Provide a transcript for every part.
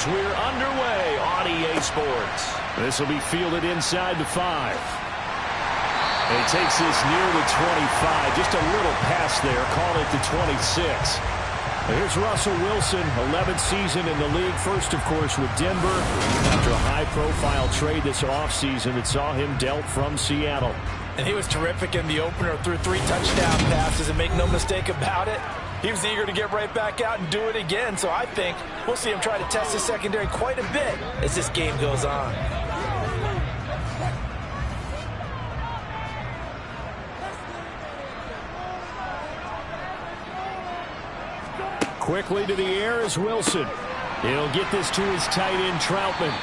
as we're underway on EA Sports. This will be fielded inside the 5. And he takes this near the 25. Just a little pass there. Called it the 26. Here's Russell Wilson, 11th season in the league. First, of course, with Denver after a high-profile trade this offseason that saw him dealt from Seattle. And he was terrific in the opener, threw 3 touchdown passes, and make no mistake about it, he was eager to get right back out and do it again. So I think we'll see him try to test his secondary quite a bit as this game goes on. Quickly to the air is Wilson. He'll get this to his tight end, Troutman.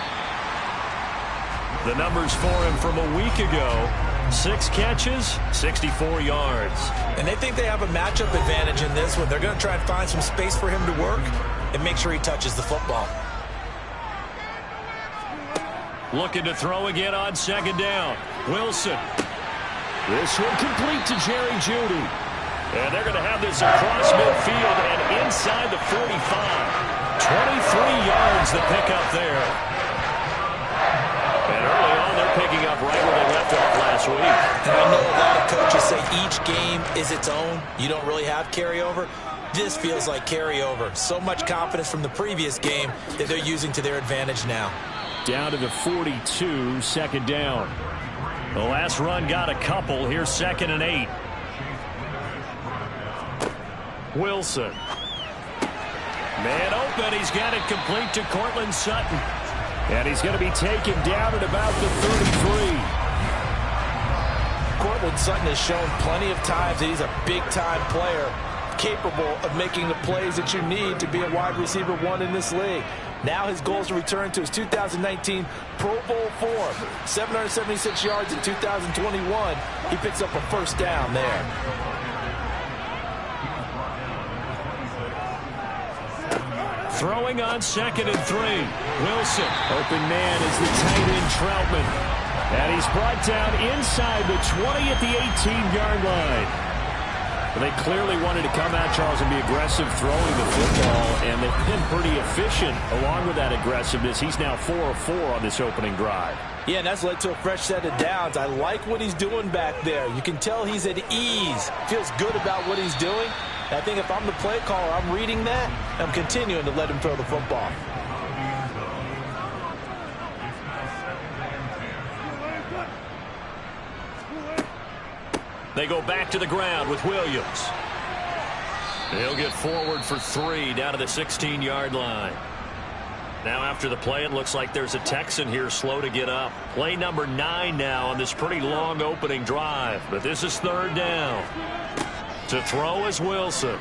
The numbers for him from a week ago: 6 catches, 64 yards. And they think they have a matchup advantage in this one. They're going to try and find some space for him to work and make sure he touches the football. Looking to throw again on 2nd down. Wilson. This one complete to Jerry Jeudy. And they're going to have this across midfield and inside the 45. 23 yards the pickup there. And early on, they're picking up right where they left off last week. And I know a lot of coaches say each game is its own. You don't really have carryover. This feels like carryover. So much confidence from the previous game that they're using to their advantage now. Down to the 42, 2nd down. The last run got a couple. Here's 2nd and 8. Wilson. Man open. He's got it complete to Cortland Sutton. And he's going to be taken down at about the 33. Cortland Sutton has shown plenty of times that he's a big-time player, capable of making the plays that you need to be a wide receiver 1 in this league. Now his goal is to return to his 2019 Pro Bowl form. 776 yards in 2021. He picks up a 1st down there. Throwing on 2nd and 3. Wilson. Open man is the tight end, Troutman. And he's brought down inside the 20 at the 18-yard line. Well, they clearly wanted to come out, Charles, and be aggressive throwing the football, and they've been pretty efficient along with that aggressiveness. He's now 4 of 4 on this opening drive. Yeah, and that's led to a fresh set of downs. I like what he's doing back there. You can tell he's at ease. Feels good about what he's doing. I think if I'm the play caller, I'm reading that. I'm continuing to let him throw the football. They go back to the ground with Williams. He'll get forward for 3 down to the 16-yard line. Now after the play, it looks like there's a Texan here slow to get up. Play number 9 now on this pretty long opening drive. But this is 3rd down. To throw is Wilson.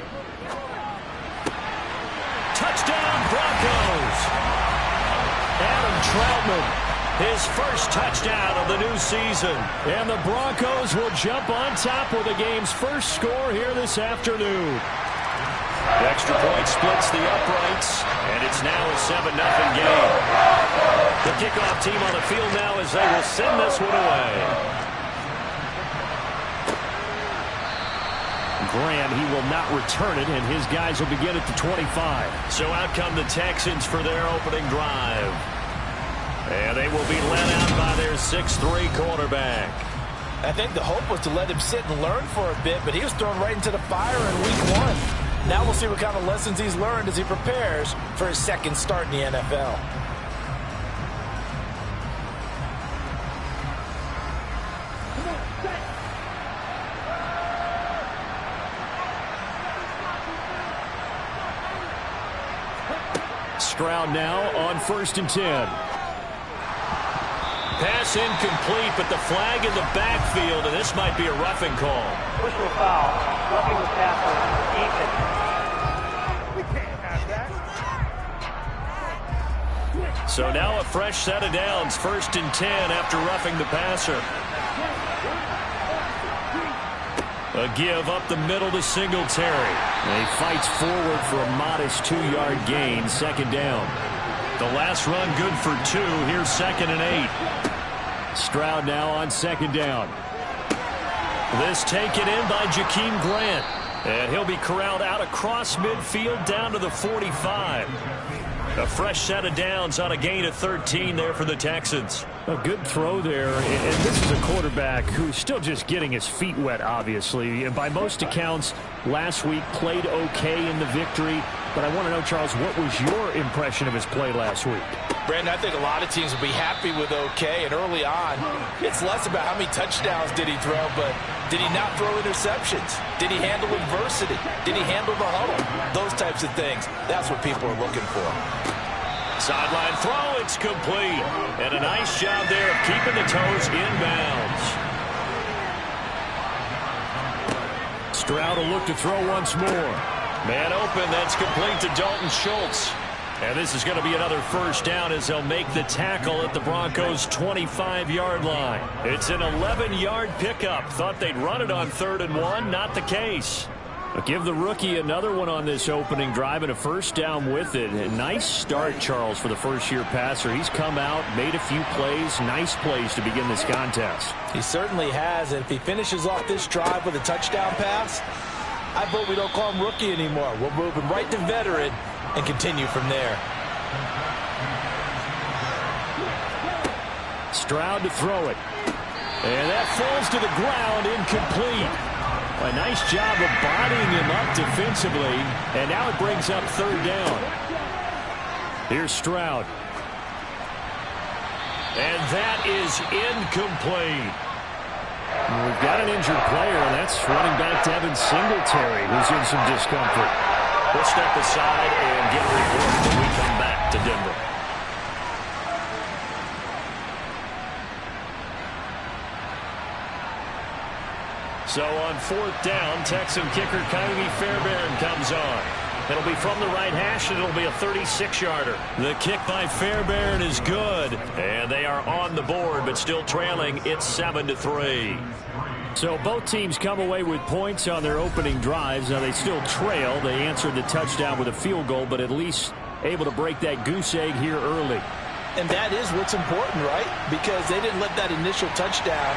Touchdown, Broncos! Adam Troutman, his first touchdown of the new season. And the Broncos will jump on top with the game's first score here this afternoon. The extra point splits the uprights, and it's now a 7-0 game. The kickoff team on the field now as they will send this one away. Graham, he will not return it, and his guys will begin at the 25. So out come the Texans for their opening drive. And they will be led out by their 6'3" quarterback. I think the hope was to let him sit and learn for a bit, but he was thrown right into the fire in week 1. Now we'll see what kind of lessons he's learned as he prepares for his 2nd start in the NFL. Stroud now on 1st and 10. Pass incomplete, but the flag in the backfield, and this might be a roughing call. Personal foul. Roughing the passer. Even. We can't have that. So now a fresh set of downs. 1st and 10 after roughing the passer. A give up the middle to Singletary. And he fights forward for a modest 2-yard gain. 2nd down. The last run good for 2. Here's 2nd and 8. Stroud now on 2nd down. This taken in by Jakeem Grant. And he'll be corralled out across midfield down to the 45. A fresh set of downs on a gain of 13 there for the Texans. A good throw there, and this is a quarterback who's still just getting his feet wet, obviously. And by most accounts, last week played okay in the victory. But I want to know, Charles, what was your impression of his play last week? Brandon, I think a lot of teams will be happy with okay, and early on, it's less about how many touchdowns did he throw, but did he not throw interceptions? Did he handle adversity? Did he handle the huddle? Those types of things, that's what people are looking for. Sideline throw, it's complete. And a nice job there of keeping the toes inbounds. Stroud will look to throw once more. Man open, that's complete to Dalton Schultz. And this is going to be another first down as they'll make the tackle at the Broncos' 25-yard line. It's an 11-yard pickup. Thought they'd run it on 3rd and 1. Not the case. I'll give the rookie another one on this opening drive and a first down with it. A nice start, Charles, for the first-year passer. He's come out, made a few plays, nice plays to begin this contest. He certainly has, and if he finishes off this drive with a touchdown pass, I vote we don't call him rookie anymore. We'll move him right to veteran and continue from there. Stroud to throw it. And that falls to the ground, incomplete. A nice job of bodying him up defensively, and now it brings up 3rd down. Here's Stroud. And that is incomplete. We've got an injured player, and that's running back Devin Singletary, who's in some discomfort. We'll step aside and get a report when we come back to Denver. So on 4th down, Texan kicker Kyrie Fairbairn comes on. It'll be from the right hash, and it'll be a 36-yarder. The kick by Fairbairn is good, and they are on the board, but still trailing. It's 7-3. So both teams come away with points on their opening drives. Now they still trail. They answered the touchdown with a field goal, but at least able to break that goose egg here early. And that is what's important, right? Because they didn't let that initial touchdown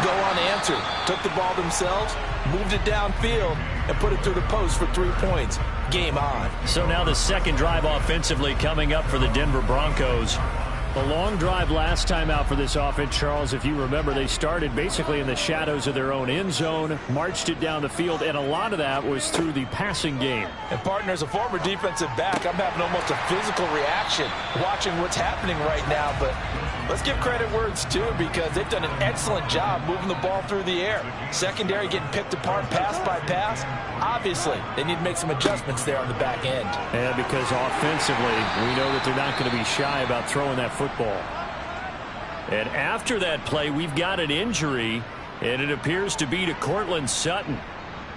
go unanswered. Took the ball themselves, moved it downfield, and put it through the post for 3 points. Game on. So now the second drive offensively coming up for the Denver Broncos. A long drive last time out for this offense, Charles. If you remember, they started basically in the shadows of their own end zone, marched it down the field, and a lot of that was through the passing game. And partner, as a former defensive back, I'm having almost a physical reaction watching what's happening right now. But let's give credit where it's due, because they've done an excellent job moving the ball through the air. Secondary getting picked apart pass by pass. Obviously, they need to make some adjustments there on the back end. Yeah, because offensively, we know that they're not going to be shy about throwing that football. And after that play, we've got an injury, and it appears to be to Cortland Sutton.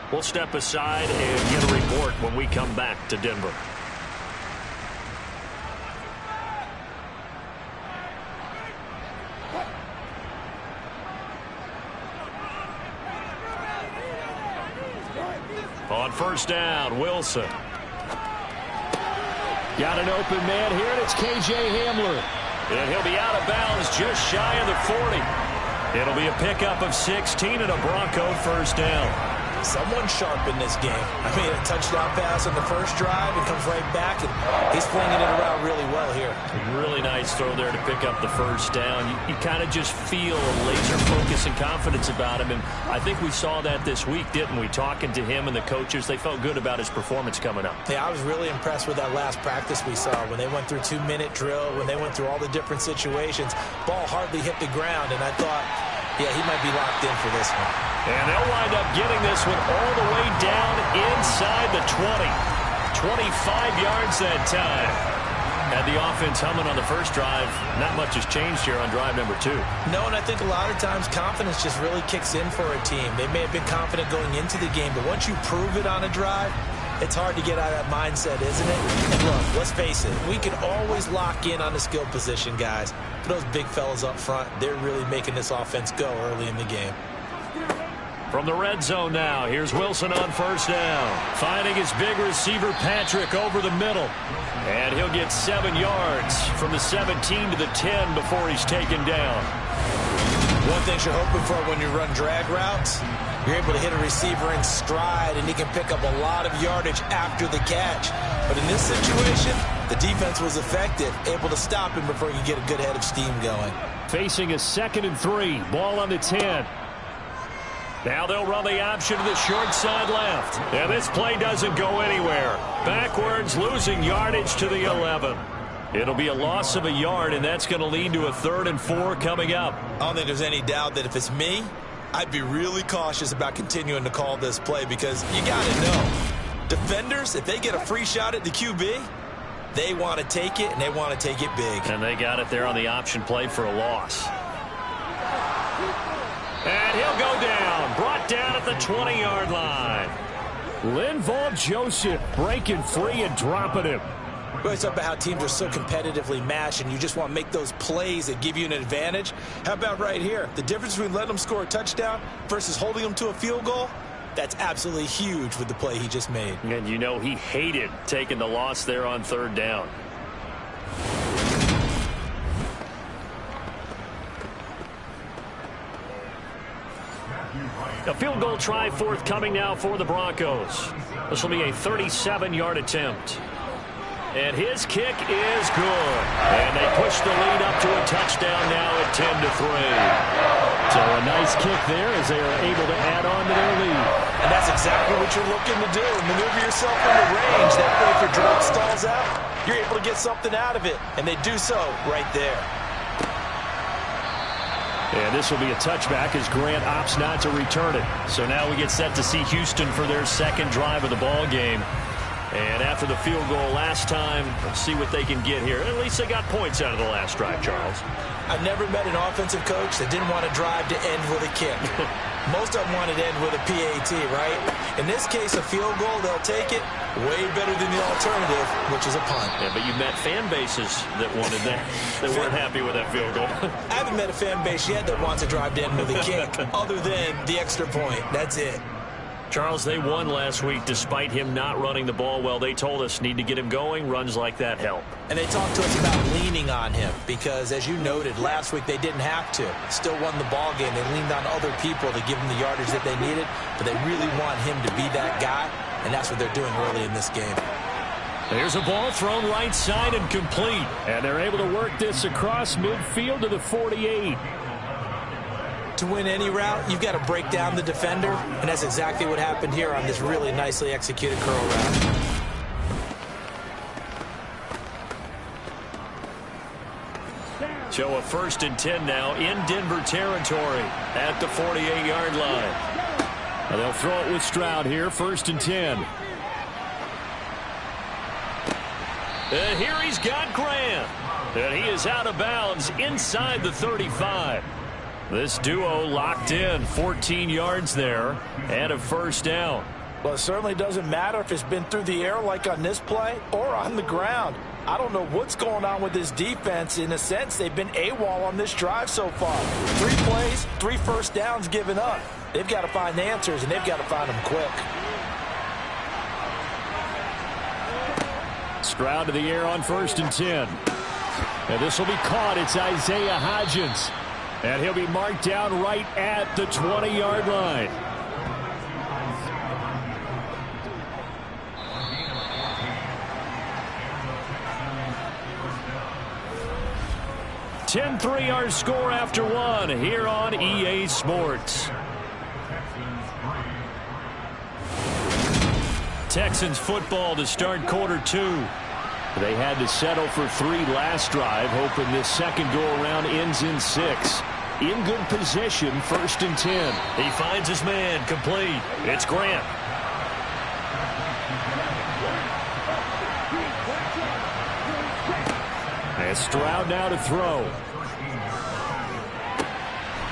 We'll step aside and get a report when we come back to Denver. On 1st down, Wilson. Got an open man here, and it's K.J. Hamler. And he'll be out of bounds just shy of the 40. It'll be a pickup of 16 and a Bronco first down. Someone sharp in this game. I mean, a touchdown pass on the first drive and comes right back, and he's flinging it around really well here. Really nice throw there to pick up the first down. You kind of just feel a laser focus and confidence about him, and I think we saw that this week, didn't we? Talking to him and the coaches, they felt good about his performance coming up. Yeah, I was really impressed with that last practice we saw when they went through 2-minute drill, when they went through all the different situations. Ball hardly hit the ground, and I thought, yeah, he might be locked in for this one. And they'll wind up getting this one all the way down inside the 20. 25 yards that time. Had the offense humming on the first drive. Not much has changed here on drive number 2. No, and I think a lot of times confidence just really kicks in for a team. They may have been confident going into the game, but once you prove it on a drive, it's hard to get out of that mindset, isn't it? And look, let's face it, we can always lock in on the skill position, guys. But those big fellas up front, they're really making this offense go early in the game. From the red zone now, here's Wilson on 1st down. Finding his big receiver, Patrick, over the middle. And he'll get 7 yards from the 17 to the 10 before he's taken down. One thing you're hoping for when you run drag routes, you're able to hit a receiver in stride, and he can pick up a lot of yardage after the catch. But in this situation, The defense was effective, able to stop him before he could get a good head of steam going. Facing a 2nd and 3. Ball on the 10. Now they'll run the option to the short side left. And this play doesn't go anywhere. Backwards, losing yardage to the 11. It'll be a loss of a yard, and that's going to lead to a 3rd and 4 coming up. I don't think there's any doubt that if it's me, I'd be really cautious about continuing to call this play because you got to know, defenders, if they get a free shot at the QB, they want to take it, and they want to take it big. And they got it there on the option play for a loss. And he'll go down. Brought down at the 20-yard line. Linval Joseph breaking free and dropping him. We always talk about how teams are so competitively matched, and you just want to make those plays that give you an advantage. How about right here? The difference between letting them score a touchdown versus holding them to a field goal, that's absolutely huge with the play he just made. And you know he hated taking the loss there on 3rd down. A field goal try forthcoming now for the Broncos. This will be a 37-yard attempt. And his kick is good. And they push the lead up to a touchdown now at 10-3. So a nice kick there as they are able to add on to their lead. And that's exactly what you're looking to do. Maneuver yourself into range. That way if your drive stalls out, you're able to get something out of it. And they do so right there. And this will be a touchback as Grant opts not to return it. So now we get set to see Houston for their 2nd drive of the ball game. And after the field goal last time, let's see what they can get here. At least they got points out of the last drive, Charles. I've never met an offensive coach that didn't want to drive to end with a kick. Most of them wanted to end with a PAT, right? In this case, a field goal, they'll take it. Way better than the alternative, which is a punt. Yeah, but you met fan bases that wanted that, that weren't happy with that field goal. I haven't met a fan base yet that wants to drive to end with a kick, other than the extra point. That's it. Charles, they won last week despite him not running the ball well. They told us need to get him going. Runs like that help. And they talked to us about leaning on him because, as you noted, last week they didn't have to. Still won the ball game. They leaned on other people to give them the yardage that they needed, but they really want him to be that guy, and that's what they're doing early in this game. There's a ball thrown right side and complete, and they're able to work this across midfield to the 48. To win any route, you've got to break down the defender, and that's exactly what happened here on this really nicely executed curl route. So a 1st and 10 now in Denver territory at the 48-yard line. And they'll throw it with Stroud here, 1st and 10. And here he's got Grant. And he is out of bounds inside the 35. This duo locked in, 14 yards there, and a 1st down. Well, it certainly doesn't matter if it's been through the air like on this play or on the ground. I don't know what's going on with this defense. In a sense, they've been AWOL on this drive so far. 3 plays, 3 first downs given up. They've got to find answers, and they've got to find them quick. Stroud to the air on 1st and 10. And this will be caught. It's Isaiah Hodgins. And he'll be marked down right at the 20-yard line. (10-3) our score after 1 here on EA Sports. Texans football to start Q2. They had to settle for 3 last drive, hoping this second go-around ends in 6. In good position, 1st and 10. He finds his man, complete. It's Grant. And Stroud now to throw.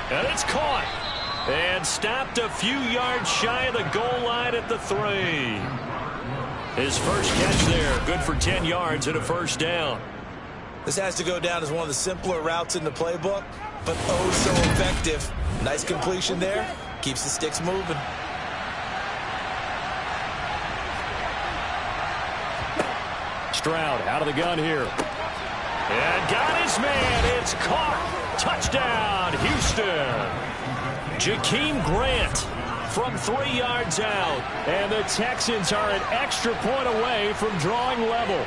And it's caught. And stopped a few yards shy of the goal line at the 3. His first catch there, good for 10 yards and a 1st down. This has to go down as one of the simpler routes in the playbook, but oh so effective. Nice completion there. Keeps the sticks moving. Stroud out of the gun here. And got his man. It's caught. Touchdown, Houston. Jakeem Grant from 3 yards out. And the Texans are an extra point away from drawing level.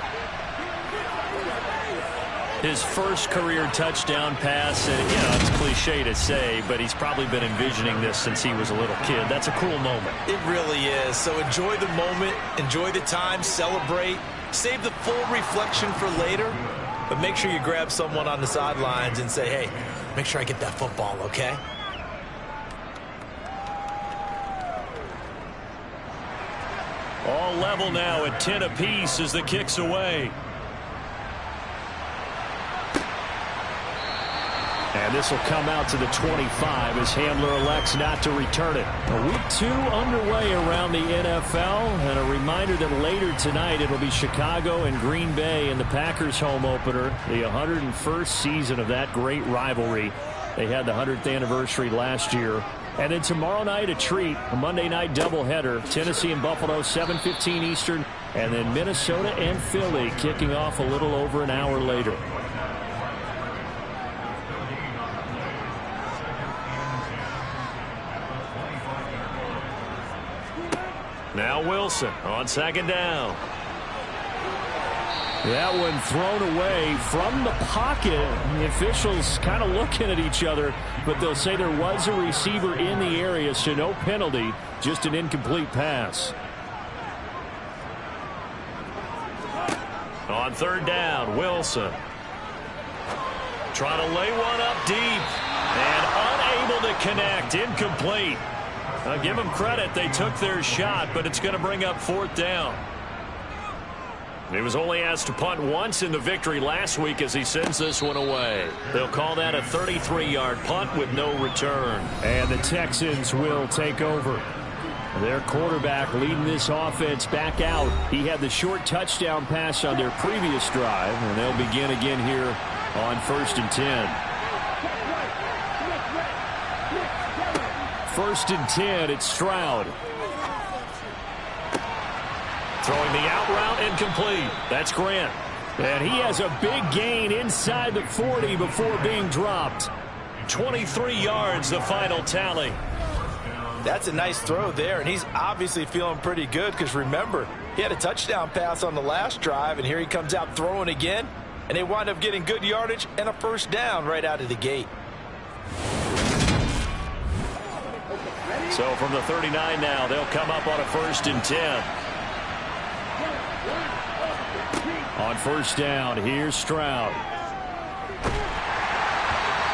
His first career touchdown pass, and it's cliche to say, but he's probably been envisioning this since he was a little kid. That's a cool moment. It really is. So enjoy the moment, enjoy the time, celebrate, save the full reflection for later, but make sure you grab someone on the sidelines and say, hey, make sure I get that football, okay? All level now at 10 apiece as the kick's away. And this will come out to the 25 as Handler elects not to return it. Week 2 underway around the NFL. And a reminder that later tonight it'll be Chicago and Green Bay in the Packers home opener. The 101st season of that great rivalry. They had the 100th anniversary last year. And then tomorrow night a treat, a Monday night doubleheader. Tennessee and Buffalo, 7:15 Eastern. And then Minnesota and Philly kicking off a little over an hour later. Now Wilson on second down. That one thrown away from the pocket. The officials kind of looking at each other, but they'll say there was a receiver in the area, so no penalty, just an incomplete pass. On third down, Wilson. Trying to lay one up deep. And unable to connect. Incomplete. I'll give them credit. They took their shot, but it's going to bring up fourth down. He was only asked to punt once in the victory last week as he sends this one away. They'll call that a 33-yard punt with no return. And the Texans will take over. Their quarterback leading this offense back out. He had the short touchdown pass on their previous drive, and they'll begin again here on 1st and 10. 1st and 10, it's Stroud. Throwing the out route, incomplete. That's Grant. And he has a big gain inside the 40 before being dropped. 23 yards, the final tally. That's a nice throw there, and he's obviously feeling pretty good because, remember, he had a touchdown pass on the last drive, and here he comes out throwing again, and they wind up getting good yardage and a first down right out of the gate. So from the 39 now, they'll come up on a 1st and 10. On 1st down, here's Stroud.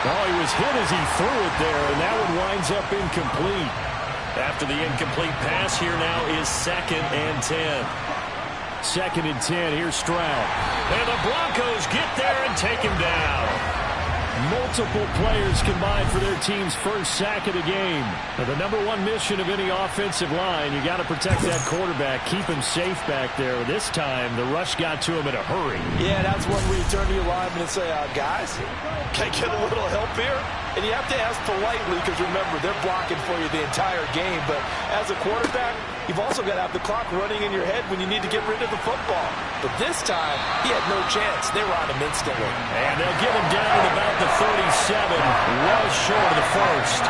Oh, he was hit as he threw it there, and that one winds up incomplete. After the incomplete pass, here now is 2nd and 10. 2nd and 10, here's Stroud. And the Broncos get there and take him down. Multiple players combined for their team's first sack of the game. Now, the #1 mission of any offensive line, you got to protect that quarterback, keep him safe back there. This time, the rush got to him in a hurry. Yeah, that's one where you turn to your lineman and say, guys, can I get a little help here? And you have to ask politely because, remember, they're blocking for you the entire game. But as a quarterback, you've also got to have the clock running in your head when you need to get rid of the football. But this time, he had no chance. They were on him instantly. And they'll get him down at about the 37, well short of the first.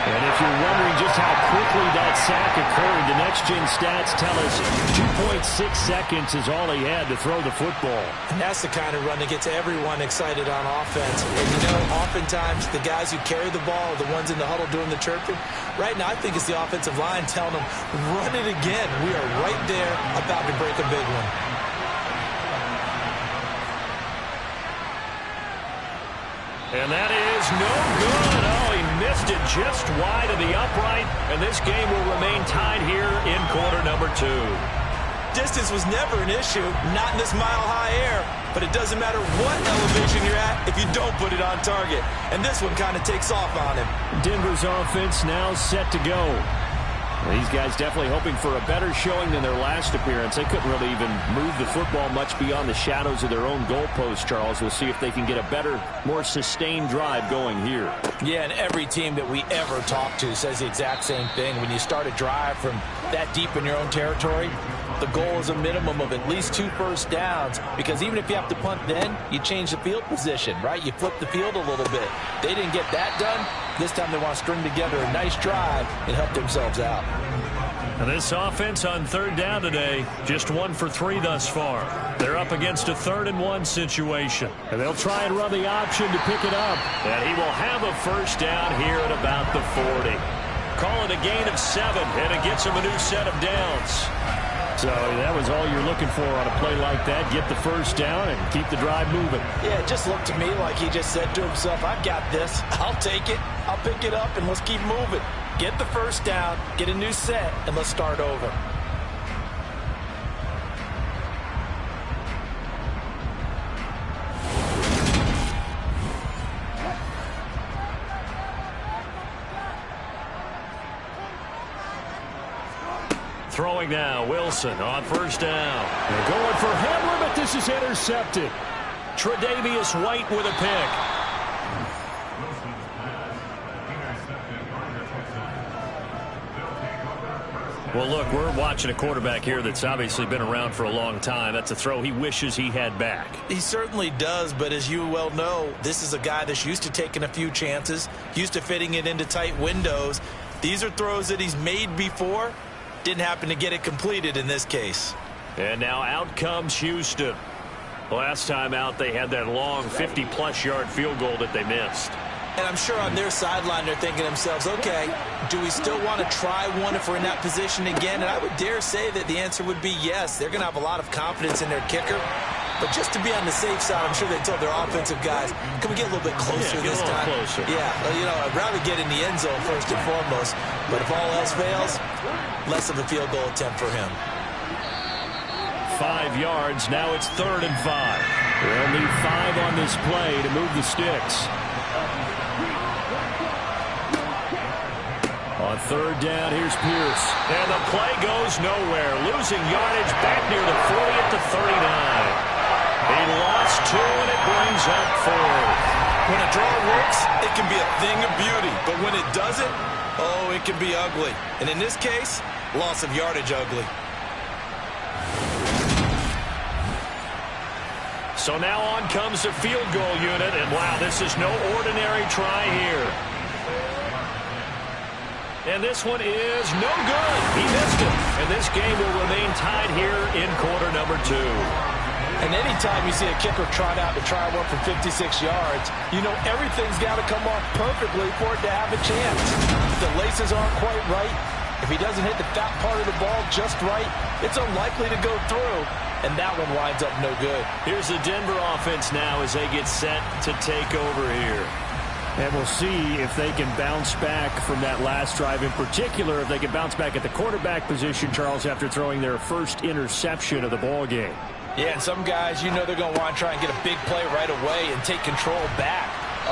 And if you're wondering just how quickly that sack occurred, the next-gen stats tell us 2.6 seconds is all he had to throw the football. And that's the kind of run that gets everyone excited on offense. And, oftentimes the guys who carry the ball are the ones in the huddle doing the chirping. Right now, I think it's the offensive line telling them, run it again. We are right there about to break a big one. And that is no good. Oh, he missed it just wide of the upright. And this game will remain tied here in quarter number 2. Distance was never an issue, not in this mile-high air. But it doesn't matter what elevation you're at if you don't put it on target. And this one kind of takes off on him. Denver's offense now set to go. These guys definitely hoping for a better showing than their last appearance. They couldn't really even move the football much beyond the shadows of their own goalpost, Charles. We'll see if they can get a better, more sustained drive going here. Yeah, and every team that we ever talk to says the exact same thing. When you start a drive from that deep in your own territory, the goal is a minimum of at least 2 first downs, because even if you have to punt then, you change the field position, right? You flip the field a little bit. They didn't get that done. This time they want to string together a nice drive and help themselves out. And this offense on third down today, just 1 for 3 thus far. They're up against a 3rd-and-1 situation. And they'll try and run the option to pick it up. And he will have a first down here at about the 40. Call it a gain of 7, and it gets him a new set of downs. So that was all you're looking for on a play like that. Get the first down and keep the drive moving. Yeah, it just looked to me like he just said to himself, I've got this. I'll take it. I'll pick it up, and let's keep moving. Get the first down, get a new set, and let's start over. Throwing now, Wilson on first down. They're going for Hamler, but this is intercepted. Tre'Davious White with a pick. Well, look, we're watching a quarterback here that's obviously been around for a long time. That's a throw he wishes he had back. He certainly does, but as you well know, this is a guy that's used to taking a few chances, used to fitting it into tight windows. These are throws that he's made before. Didn't happen to get it completed in this case. And now out comes Houston. Last time out, they had that long 50-plus yard field goal that they missed. And I'm sure on their sideline they're thinking to themselves, okay, do we still want to try one if we're in that position again? And I would dare say that the answer would be yes. They're going to have a lot of confidence in their kicker. But just to be on the safe side, I'm sure they told their offensive guys, can we get a little bit closer this time? Closer. Yeah, well, you know, I'd rather get in the end zone first and foremost. But if all else fails, less of a field goal attempt for him. 5 yards. Now it's 3rd and 5. They'll need 5 on this play to move the sticks. On 3rd down, here's Pierce. And the play goes nowhere. Losing yardage back near the 40 at the 39. He lost 2, and it brings up 4. When a draw works, it can be a thing of beauty. But when it doesn't, oh, it can be ugly. And in this case, loss of yardage ugly. So now on comes the field goal unit. And, wow, this is no ordinary try here. And this one is no good. He missed it. And this game will remain tied here in quarter number 2. And anytime you see a kicker trot out to try one for 56 yards, you know everything's got to come off perfectly for it to have a chance. If the laces aren't quite right, if he doesn't hit the fat part of the ball just right, it's unlikely to go through. And that one winds up no good. Here's the Denver offense now as they get set to take over here. And we'll see if they can bounce back from that last drive. In particular, if they can bounce back at the quarterback position, Charles, after throwing their first interception of the ball game. Yeah, and some guys, you know they're going to want to try and get a big play right away and take control back.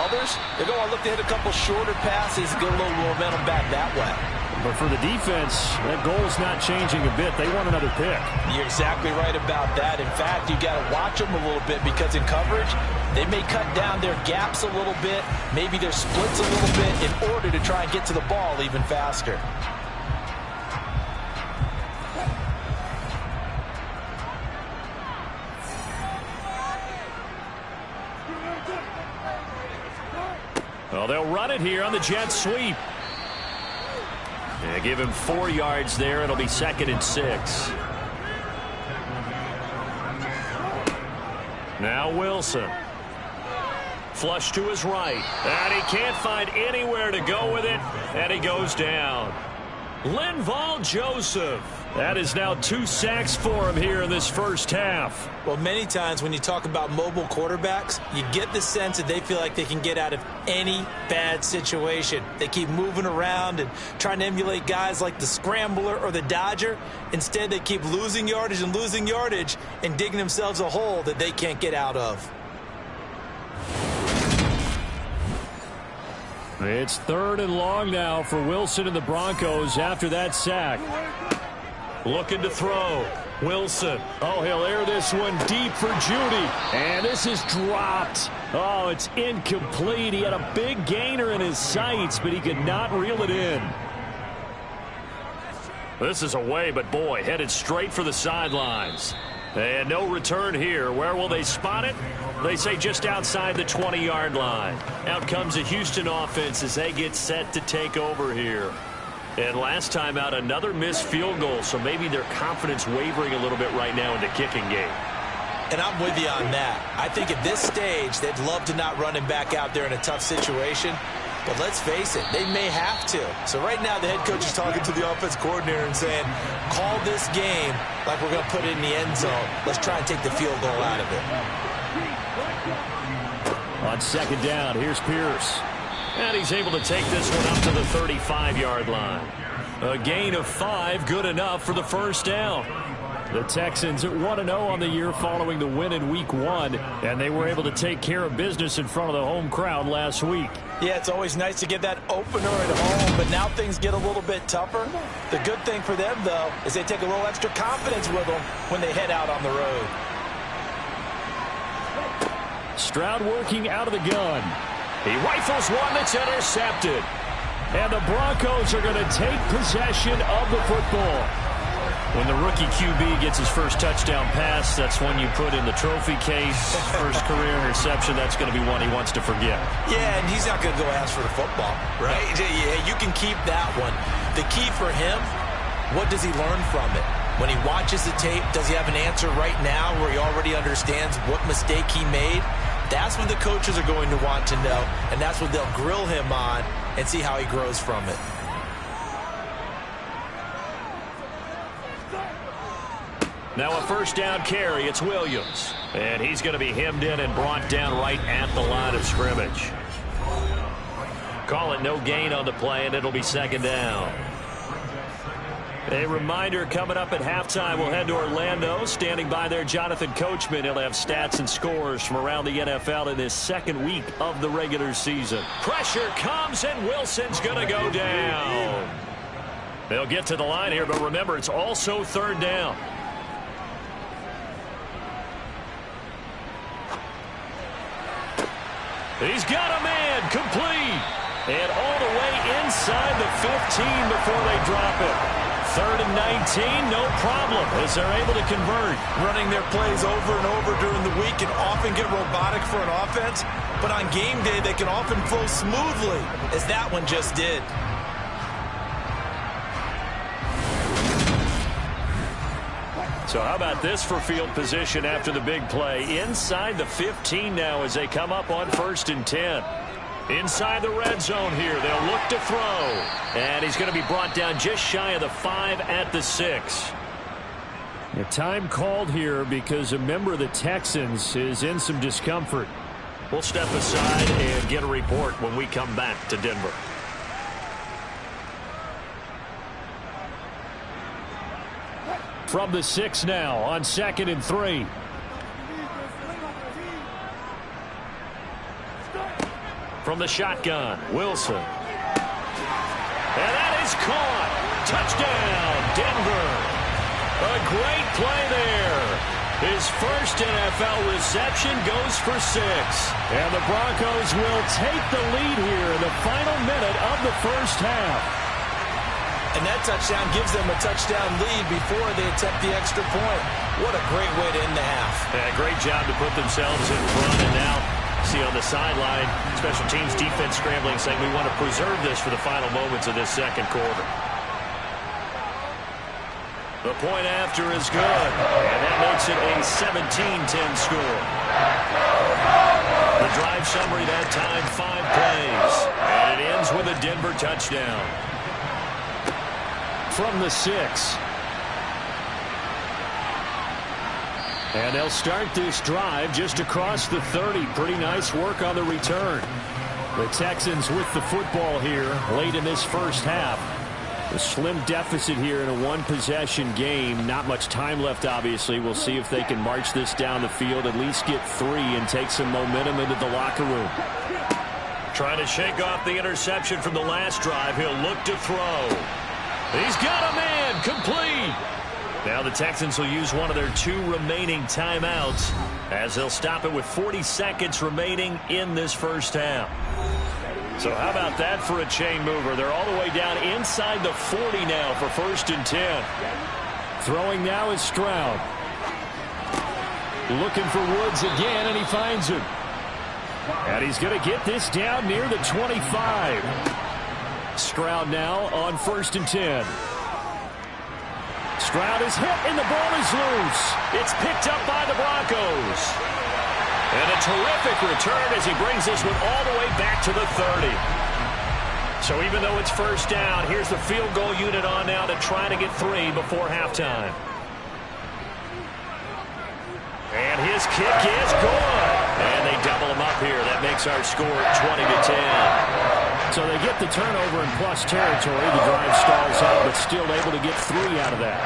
Others, they're going to look to hit a couple shorter passes, get a little momentum back that way. But for the defense, that goal's not changing a bit. They want another pick. You're exactly right about that. In fact, you got to watch them a little bit because in coverage, they may cut down their gaps a little bit, maybe their splits a little bit in order to try and get to the ball even faster. Well, they'll run it here on the jet sweep. Yeah, give him 4 yards there. It'll be 2nd and 6. Now Wilson. Flush to his right. And he can't find anywhere to go with it. And he goes down. Linval Joseph. That is now 2 sacks for him here in this first half. Well, many times when you talk about mobile quarterbacks, you get the sense that they feel like they can get out of any bad situation. They keep moving around and trying to emulate guys like the Scrambler or the Dodger. Instead, they keep losing yardage and digging themselves a hole that they can't get out of. It's 3rd and long now for Wilson and the Broncos after that sack. Looking to throw. Wilson. Oh, he'll air this one deep for Judy. And this is dropped. Oh, it's incomplete. He had a big gainer in his sights, but he could not reel it in. This is away, but boy, headed straight for the sidelines. And no return here. Where will they spot it? They say just outside the 20-yard line. Out comes the Houston offense as they get set to take over here. And last time out, another missed field goal, so maybe their confidence wavering a little bit right now in the kicking game. And I'm with you on that. I think at this stage, they'd love to not run him back out there in a tough situation. But let's face it, they may have to. So right now, the head coach is talking to the offense coordinator and saying, call this game like we're going to put it in the end zone. Let's try and take the field goal out of it. On second down, here's Pierce. And he's able to take this one up to the 35-yard line. A gain of 5, good enough for the first down. The Texans at 1-0 on the year following the win in Week 1, and they were able to take care of business in front of the home crowd last week. Yeah, it's always nice to get that opener at home, but now things get a little bit tougher. The good thing for them, though, is they take a little extra confidence with them when they head out on the road. Stroud working out of the gun. He rifles one that's intercepted. And the Broncos are going to take possession of the football. When the rookie QB gets his first touchdown pass, that's one you put in the trophy case. First career interception, that's going to be one he wants to forget. Yeah, and he's not going to go ask for the football, right? Yeah, you can keep that one. The key for him, what does he learn from it? When he watches the tape, does he have an answer right now where he already understands what mistake he made? That's what the coaches are going to want to know, and that's what they'll grill him on and see how he grows from it. Now a first down carry. It's Williams. And he's going to be hemmed in and brought down right at the line of scrimmage. Call it no gain on the play, and it'll be second down. A reminder, coming up at halftime, we'll head to Orlando. Standing by there, Jonathan Coachman. He'll have stats and scores from around the NFL in this second week of the regular season. Pressure comes, and Wilson's going to go down. They'll get to the line here, but remember, it's also third down. He's got a man, complete. And all the way inside the 15 before they drop it. 3rd and 19, no problem, as they're able to convert. Running their plays over and over during the week can often get robotic for an offense, but on game day they can often flow smoothly, as that one just did. So how about this for field position after the big play? Inside the 15 now as they come up on 1st and 10. Inside the red zone here. They'll look to throw. And he's going to be brought down just shy of the 5 at the 6. The time called here because a member of the Texans is in some discomfort. We'll step aside and get a report when we come back to Denver. From the 6 now on 2nd and 3. From the shotgun, Wilson. And that is caught. Touchdown, Denver. A great play there. His first NFL reception goes for 6. And the Broncos will take the lead here in the final minute of the first half. And that touchdown gives them a touchdown lead before they attempt the extra point. What a great way to end the half. Yeah, great job to put themselves in front. And now, see on the sideline, special teams defense scrambling, saying we want to preserve this for the final moments of this second quarter. The point after is good. And that makes it a 17-10 score. The drive summary that time, 5 plays. And it ends with a Denver touchdown. From the 6. And they'll start this drive just across the 30. Pretty nice work on the return. The Texans with the football here late in this first half. A slim deficit here in a one-possession game. Not much time left, obviously. We'll see if they can march this down the field, at least get 3 and take some momentum into the locker room. Trying to shake off the interception from the last drive. He'll look to throw. He's got a man, complete. Now the Texans will use one of their 2 remaining timeouts as they'll stop it with 40 seconds remaining in this first half. So how about that for a chain mover? They're all the way down inside the 40 now for 1st and 10. Throwing now is Stroud. Looking for Woods again, and he finds him. And he's going to get this down near the 25. Stroud now on 1st and 10. Stroud is hit, and the ball is loose. It's picked up by the Broncos. And a terrific return as he brings this one all the way back to the 30. So even though it's 1st down, here's the field goal unit on now to try to get 3 before halftime. And his kick is good. And they double him up here. That makes our score 20-10. So they get the turnover in plus territory. The drive stalls out, but still able to get 3 out of that.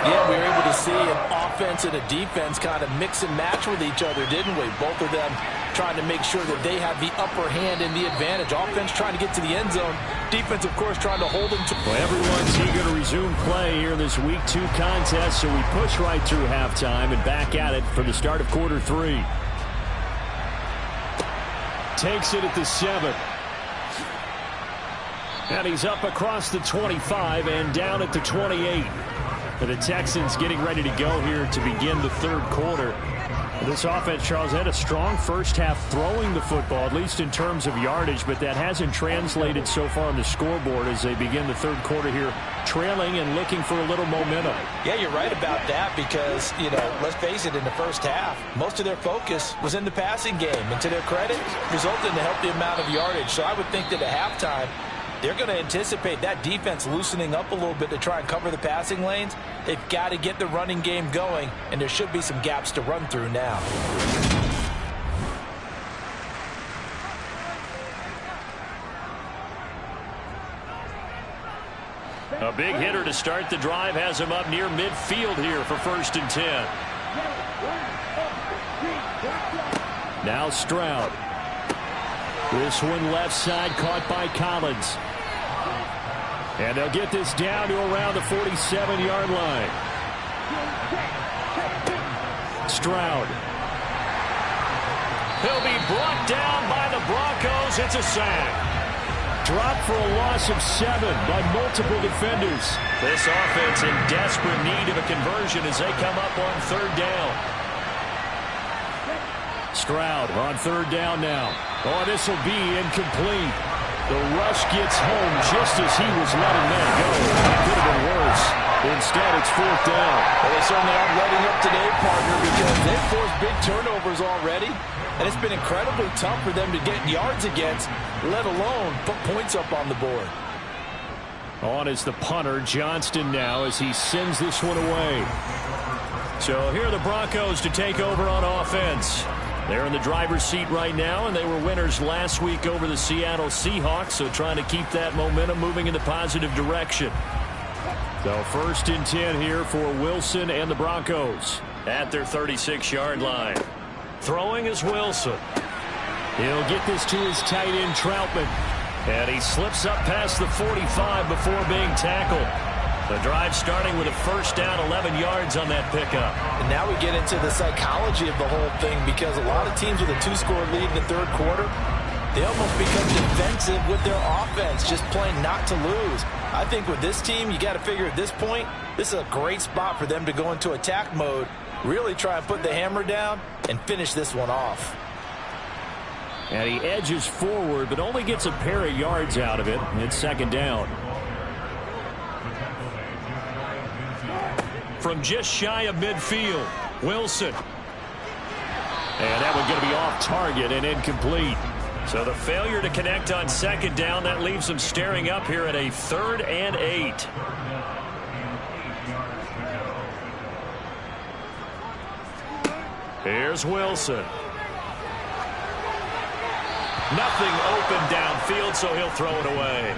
Yeah, we were able to see an offense and a defense kind of mix and match with each other, didn't we? Both of them trying to make sure that they have the upper hand and the advantage. Offense trying to get to the end zone. Defense, of course, trying to hold them to... Well, everyone's eager to resume play here in this Week 2 contest, so we push right through halftime and back at it for the start of quarter 3. Takes it at the 7. And he's up across the 25 and down at the 28. For the Texans getting ready to go here to begin the 3rd quarter. This offense, Charles, had a strong first half throwing the football, at least in terms of yardage, but that hasn't translated so far on the scoreboard as they begin the 3rd quarter here, trailing and looking for a little momentum. Yeah, you're right about that because, you know, let's face it, in the first half, most of their focus was in the passing game. And to their credit, resulted in a healthy amount of yardage. So I would think that at halftime, they're going to anticipate that defense loosening up a little bit to try and cover the passing lanes. They've got to get the running game going, and there should be some gaps to run through now. A big hitter to start the drive has him up near midfield here for 1st and 10. Now Stroud. This one left side caught by Collins. And they'll get this down to around the 47-yard line. Stroud. He'll be brought down by the Broncos. It's a sack. Dropped for a loss of 7 by multiple defenders. This offense in desperate need of a conversion as they come up on 3rd down. Stroud on 3rd down now. Oh, this will be incomplete. The rush gets home just as he was letting that go. It could have been worse. Instead, it's 4th down. Well, they certainly aren't letting up today, partner, because they've forced big turnovers already. And it's been incredibly tough for them to get yards against, let alone put points up on the board. On is the punter, Johnston, now as he sends this one away. So here are the Broncos to take over on offense. They're in the driver's seat right now, and they were winners last week over the Seattle Seahawks, so trying to keep that momentum moving in the positive direction. So 1st and 10 here for Wilson and the Broncos at their 36-yard line. Throwing is Wilson. He'll get this to his tight end, Troutman. And he slips up past the 45 before being tackled. The drive starting with a 1st down, 11 yards on that pickup. And now we get into the psychology of the whole thing because a lot of teams with a 2-score lead in the 3rd quarter, they almost become defensive with their offense, just playing not to lose. I think with this team, you got to figure at this point, this is a great spot for them to go into attack mode, really try and put the hammer down and finish this one off. And he edges forward, but only gets a pair of yards out of it. It's 2nd down. From just shy of midfield, Wilson. And that one going to be off target and incomplete. So the failure to connect on 2nd down, that leaves them staring up here at a 3rd and 8. Here's Wilson. Nothing open downfield, so he'll throw it away.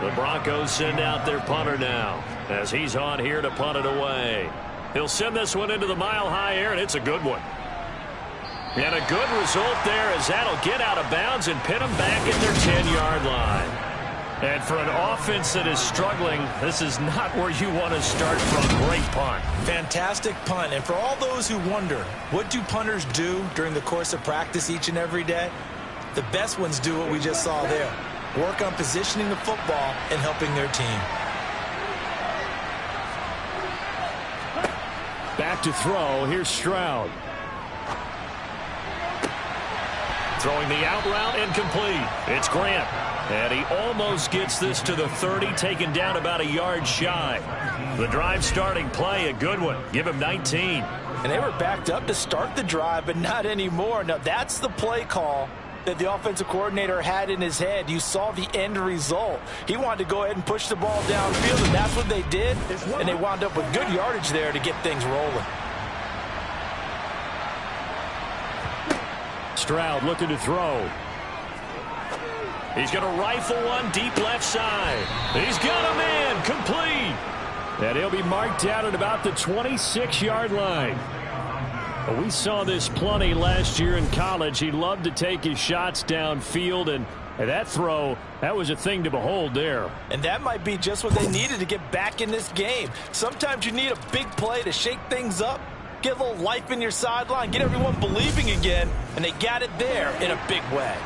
The Broncos send out their punter now as he's on here to punt it away. He'll send this one into the mile-high air, and it's a good one. And a good result there as that'll get out of bounds and pin them back at their 10-yard line. And for an offense that is struggling, this is not where you want to start from. Great punt. Fantastic punt. And for all those who wonder, what do punters do during the course of practice each and every day? The best ones do what we just saw there. Work on positioning the football and helping their team. Back to throw. Here's Stroud. Throwing the out route and complete. It's Grant. And he almost gets this to the 30, taken down about a yard shy. The drive starting play, a good one. Give him 19. And they were backed up to start the drive, but not anymore. Now, that's the play call that the offensive coordinator had in his head. You saw the end result. He wanted to go ahead and push the ball downfield, and that's what they did. And they wound up with good yardage there to get things rolling. Stroud looking to throw. He's going to rifle one deep left side. He's got a man complete. And he'll be marked down at about the 26-yard line. We saw this plenty last year in college. He loved to take his shots downfield, and that throw, that was a thing to behold there. And that might be just what they needed to get back in this game. Sometimes you need a big play to shake things up, get a little life in your sideline, get everyone believing again, and they got it there in a big way.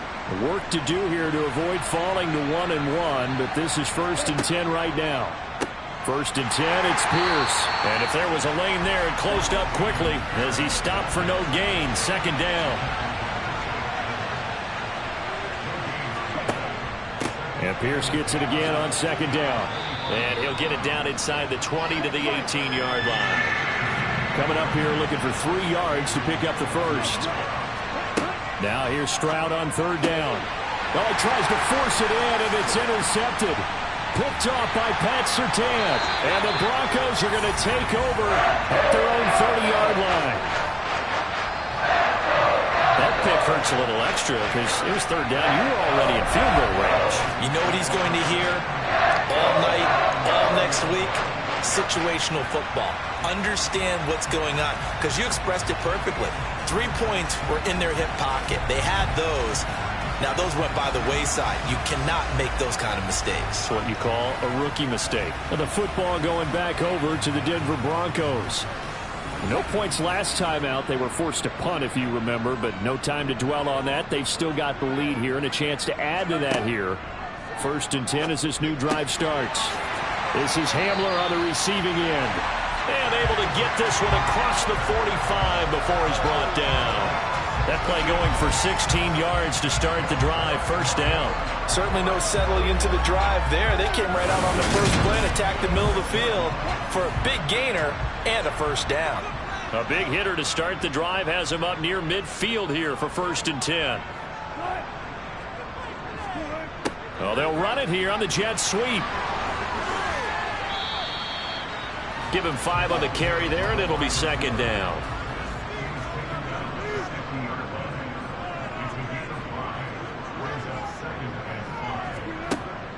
Work to do here to avoid falling to 1-1, but this is 1st and 10 right now. 1st and 10, it's Pierce. And if there was a lane there, it closed up quickly as he stopped for no gain. 2nd down. And Pierce gets it again on 2nd down. And he'll get it down inside the 20 to the 18-yard line. Coming up here looking for 3 yards to pick up the first. Now here's Stroud on 3rd down. Oh, he tries to force it in, and it's intercepted. Picked off by Pat Surtain. And the Broncos are going to take over at their own 30-yard line. That pick hurts a little extra because it was 3rd down. You were already in field goal range. You know what he's going to hear all night, all next week? Situational football. Understand what's going on, because you expressed it perfectly. 3 points were in their hip pocket. They had those. Now, those went by the wayside. You cannot make those kind of mistakes. It's what you call a rookie mistake. And the football going back over to the Denver Broncos. No points last time out. They were forced to punt, if you remember, but no time to dwell on that. They've still got the lead here and a chance to add to that here. 1st and 10 as this new drive starts. This is Hamler on the receiving end. And able to get this one across the 45 before he's brought down. That play going for 16 yards to start the drive. 1st down. Certainly no settling into the drive there. They came right out on the first play and attacked the middle of the field for a big gainer and a 1st down. A big hitter to start the drive has him up near midfield here for 1st and 10. Well, they'll run it here on the jet sweep. Give him 5 on the carry there, and it'll be 2nd down.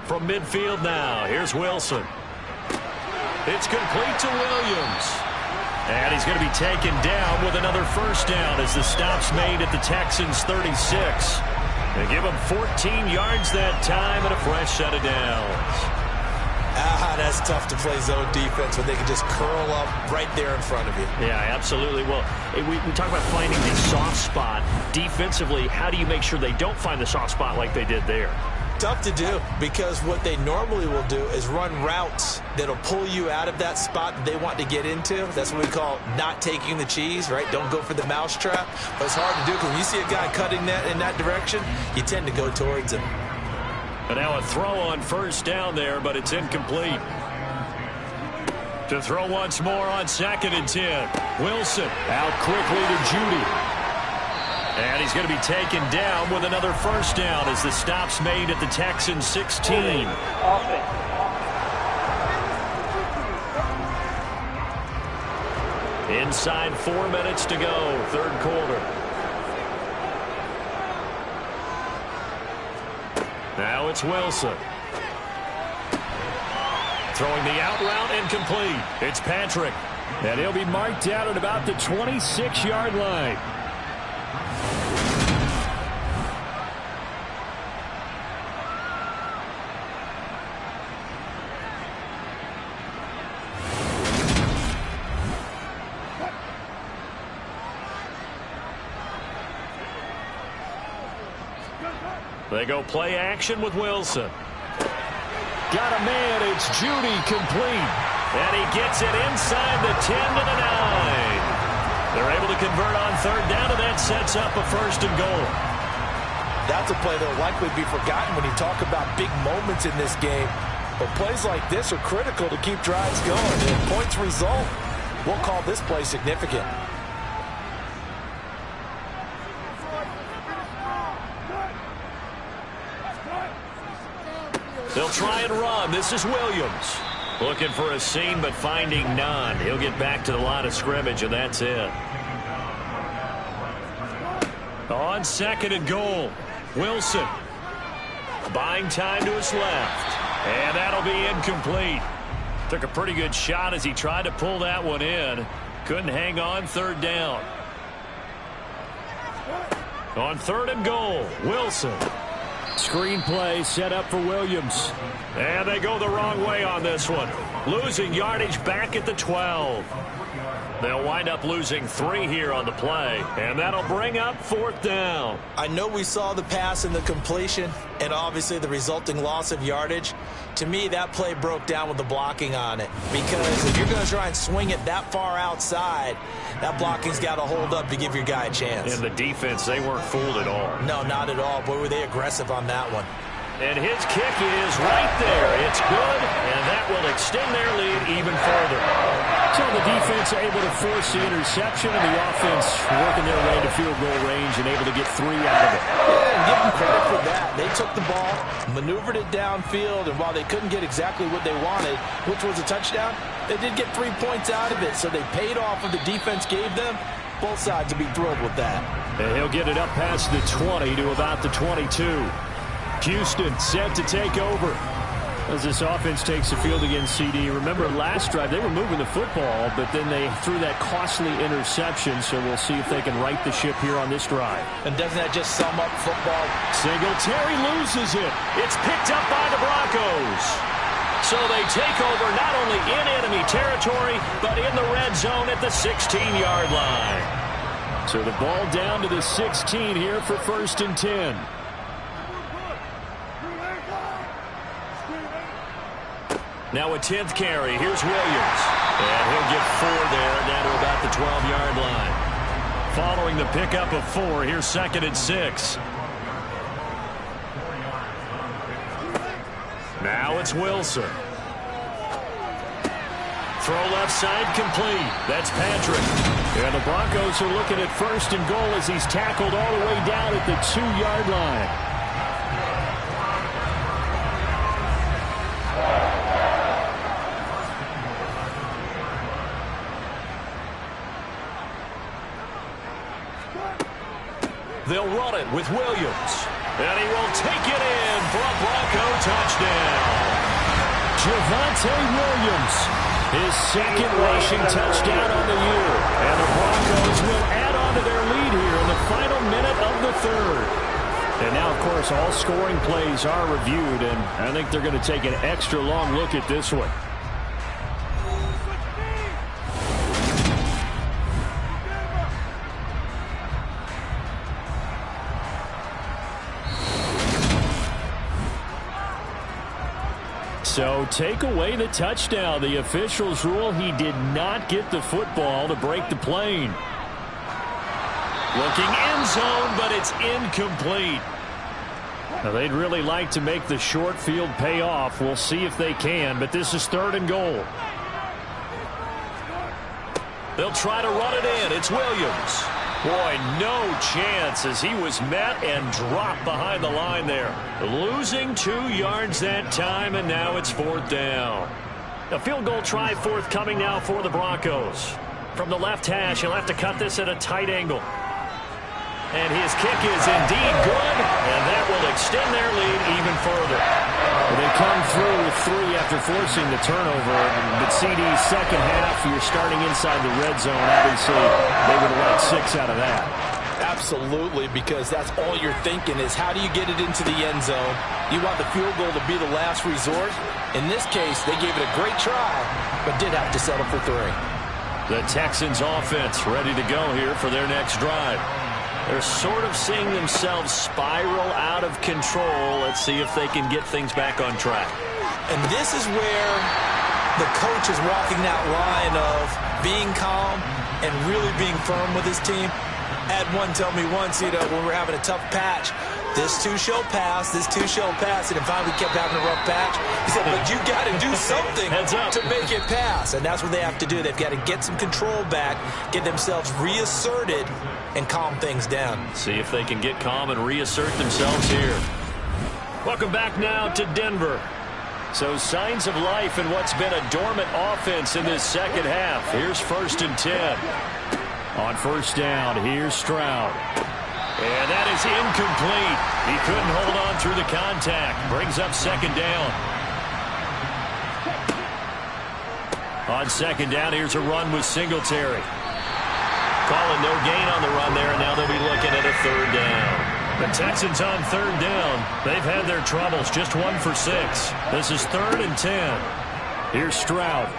From midfield now, here's Wilson. It's complete to Williams. And he's going to be taken down with another 1st down as the stop's made at the Texans' 36. They give him 14 yards that time and a fresh set of downs. That's tough to play zone defense when they can just curl up right there in front of you. Yeah, absolutely. Well, we talk about finding the soft spot. Defensively, how do you make sure they don't find the soft spot like they did there? Tough to do, because what they normally will do is run routes that'll pull you out of that spot that they want to get into. That's what we call not taking the cheese, right? Don't go for the mousetrap. But it's hard to do because when you see a guy cutting that in that direction, you tend to go towards him. And now a throw on 1st down there, but it's incomplete. To throw once more on 2nd and 10. Wilson out quickly to Judy. And he's going to be taken down with another 1st down as the stop's made at the Texans' 16. Inside 4 minutes to go, 3rd quarter. Now it's Wilson. Throwing the out route incomplete. It's Patrick. And he'll be marked down at about the 26-yard line. They go play action with Wilson. Got a man. It's Judy complete. And he gets it inside the 10 to the 9. They're able to convert on 3rd down, and that sets up a 1st and goal. defensive play that will likely be forgotten when you talk about big moments in this game. But plays like this are critical to keep drives going. And if points result, we'll call this play significant. They'll try and run. This is Williams. Looking for a seam, but finding none. He'll get back to the line of scrimmage, and that's it. On 2nd and goal, Wilson. Buying time to his left. And that'll be incomplete. Took a pretty good shot as he tried to pull that one in. Couldn't hang on. 3rd down. On 3rd and goal, Wilson. Screen play set up for Williams. And they go the wrong way on this one. Losing yardage back at the 12. They'll wind up losing 3 here on the play. And that'll bring up 4th down. I know we saw the pass and the completion and obviously the resulting loss of yardage. To me, that play broke down with the blocking on it. Because if you're going to try and swing it that far outside, that blocking's got to hold up to give your guy a chance. And the defense, they weren't fooled at all. No, not at all. Boy, were they aggressive on that one. And his kick is right there. It's good, and that will extend their lead even further. So the defense able to force the interception, and the offense working their way to field goal range and able to get 3 out of it. Yeah, and give them credit for that. They took the ball, maneuvered it downfield, and while they couldn't get exactly what they wanted, which was a touchdown, they did get 3 points out of it, so they paid off what the defense gave them. Both sides will be thrilled with that. And he'll get it up past the 20 to about the 22. Houston set to take over as this offense takes the field against CD. Remember, last drive, they were moving the football, but then they threw that costly interception, so we'll see if they can right the ship here on this drive. And doesn't that just sum up football? Singletary loses it. It's picked up by the Broncos. So they take over not only in enemy territory, but in the red zone at the 16-yard line. So the ball down to the 16 here for 1st and 10. Now a 10th carry. Here's Williams. And he'll get 4 there, down to about the 12-yard line. Following the pickup of 4, here's 2nd and 6. Now it's Wilson. Throw left side complete. That's Patrick. And the Broncos are looking at 1st and goal as he's tackled all the way down at the 2-yard line. They'll run it with Williams. And he will take it in for a Bronco touchdown. Javonte Williams, his 2nd rushing touchdown on the year. And the Broncos will add on to their lead here in the final minute of the 3rd. And now, of course, all scoring plays are reviewed, and I think they're going to take an extra long look at this one. So take away the touchdown. The officials rule he did not get the football to break the plane. Looking end zone, but it's incomplete. Now they'd really like to make the short field pay off. We'll see if they can, but this is 3rd and goal. They'll try to run it in. It's Williams. Boy, no chance as he was met and dropped behind the line there. Losing 2 yards that time, and now it's 4th down. A field goal try forthcoming now for the Broncos. From the left hash, he'll have to cut this at a tight angle. And his kick is indeed good, and that will extend their lead even further. Well, they come through with 3 after forcing the turnover, but CD's 2nd half, you're starting inside the red zone. Obviously, they would have let 6 out of that. Absolutely, because that's all you're thinking is how do you get it into the end zone? You want the field goal to be the last resort. In this case, they gave it a great try, but did have to settle for 3. The Texans offense ready to go here for their next drive. They're sort of seeing themselves spiral out of control. Let's see if they can get things back on track. And this is where the coach is walking that line of being calm and really being firm with his team. Had one tell me once, when we're having a tough patch, this too shall pass, and then finally kept having a rough patch. He said, but you got to do something to make it pass, and that's what they have to do. They've got to get some control back, get themselves reasserted, and calm things down. See if they can get calm and reassert themselves here. Welcome back now to Denver. So signs of life in what's been a dormant offense in this second half. Here's 1st and 10. On 1st down, here's Stroud. And that is incomplete. He couldn't hold on through the contact. Brings up 2nd down. On 2nd down, here's a run with Singletary. Calling no gain on the run there, and now they'll be looking at a 3rd down. The Texans on 3rd down. They've had their troubles, just 1 for 6. This is 3rd and 10. Here's Stroud.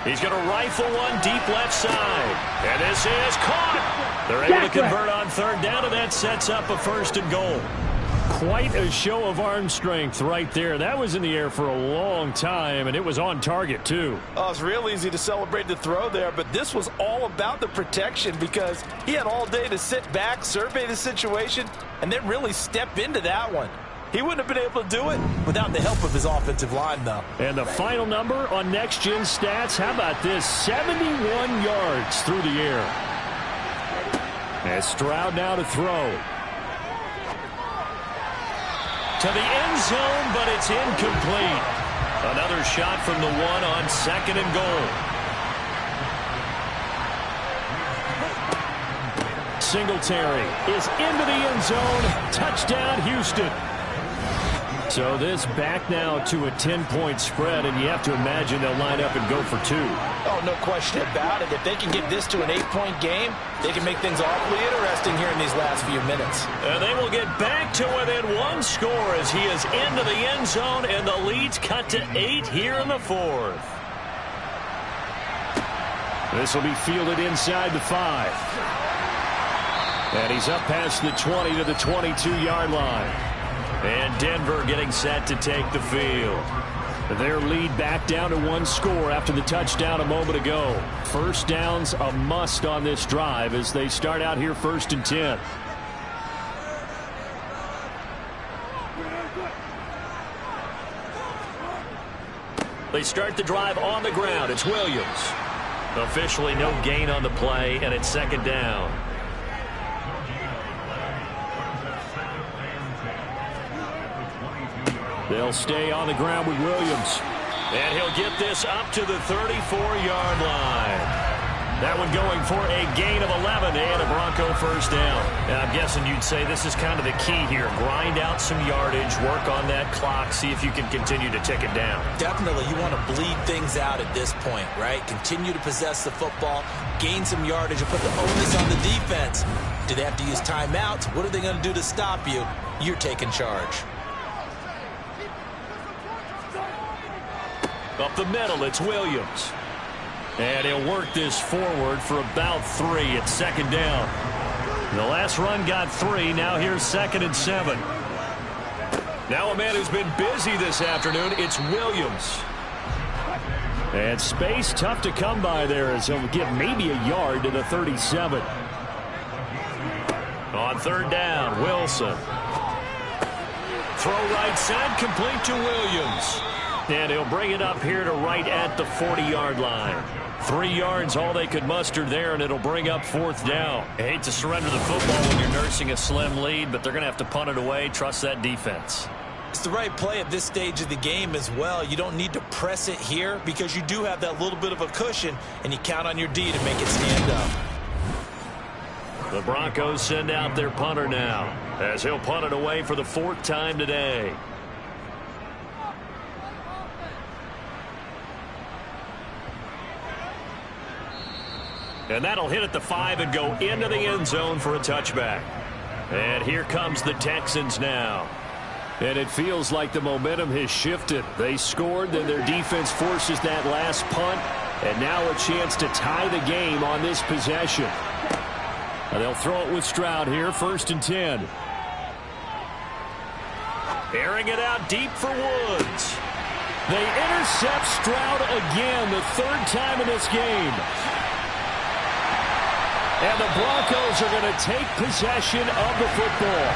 He's going to rifle one deep left side. And this is caught. They're able to convert on 3rd down, and that sets up a 1st and goal. Quite a show of arm strength right there. That was in the air for a long time, and it was on target, too. Oh, it's real easy to celebrate the throw there, but this was all about the protection because he had all day to sit back, survey the situation, and then really step into that one. He wouldn't have been able to do it without the help of his offensive line, though. And the final number on Next Gen Stats, how about this? 71 yards through the air. And Stroud now to throw. To the end zone, but it's incomplete. Another shot from the 1 on 2nd and goal. Singletary is into the end zone. Touchdown, Houston. So this back now to a 10-point spread, and you have to imagine they'll line up and go for 2. Oh, no question about it. If they can get this to an 8-point game, they can make things awfully interesting here in these last few minutes. And they will get back to within 1 score as he is into the end zone, and the lead's cut to 8 here in the 4th. This will be fielded inside the 5. And he's up past the 20 to the 22-yard line. And Denver getting set to take the field. Their lead back down to 1 score after the touchdown a moment ago. 1st down's a must on this drive as they start out here 1st and 10. They start the drive on the ground. It's Williams. Officially no gain on the play, and it's 2nd down. They'll stay on the ground with Williams. And he'll get this up to the 34-yard line. That one going for a gain of 11 and a Bronco 1st down. And I'm guessing you'd say this is kind of the key here. Grind out some yardage, work on that clock, see if you can continue to tick it down. Definitely, you want to bleed things out at this point, right? Continue to possess the football, gain some yardage, and put the onus on the defense. Do they have to use timeouts? What are they going to do to stop you? You're taking charge. Up the middle, it's Williams. And he'll work this forward for about 3 at 2nd down. The last run got 3. Now here's 2nd and 7. Now a man who's been busy this afternoon, it's Williams. And space tough to come by there as he'll get maybe a yard to the 37. On 3rd down, Wilson. Throw right side, complete to Williams. And he'll bring it up here to right at the 40-yard line. 3 yards, all they could muster there, and it'll bring up 4th down. I hate to surrender the football when you're nursing a slim lead, but they're going to have to punt it away. Trust that defense. It's the right play at this stage of the game as well. You don't need to press it here because you do have that little bit of a cushion, and you count on your D to make it stand up. The Broncos send out their punter now as he'll punt it away for the 4th time today. And that'll hit at the 5 and go into the end zone for a touchback. And here comes the Texans now. And it feels like the momentum has shifted. They scored, then their defense forces that last punt. And now a chance to tie the game on this possession. And they'll throw it with Stroud here, 1st and 10. Airing it out deep for Woods. They intercept Stroud again, the 3rd time in this game. And the Broncos are going to take possession of the football.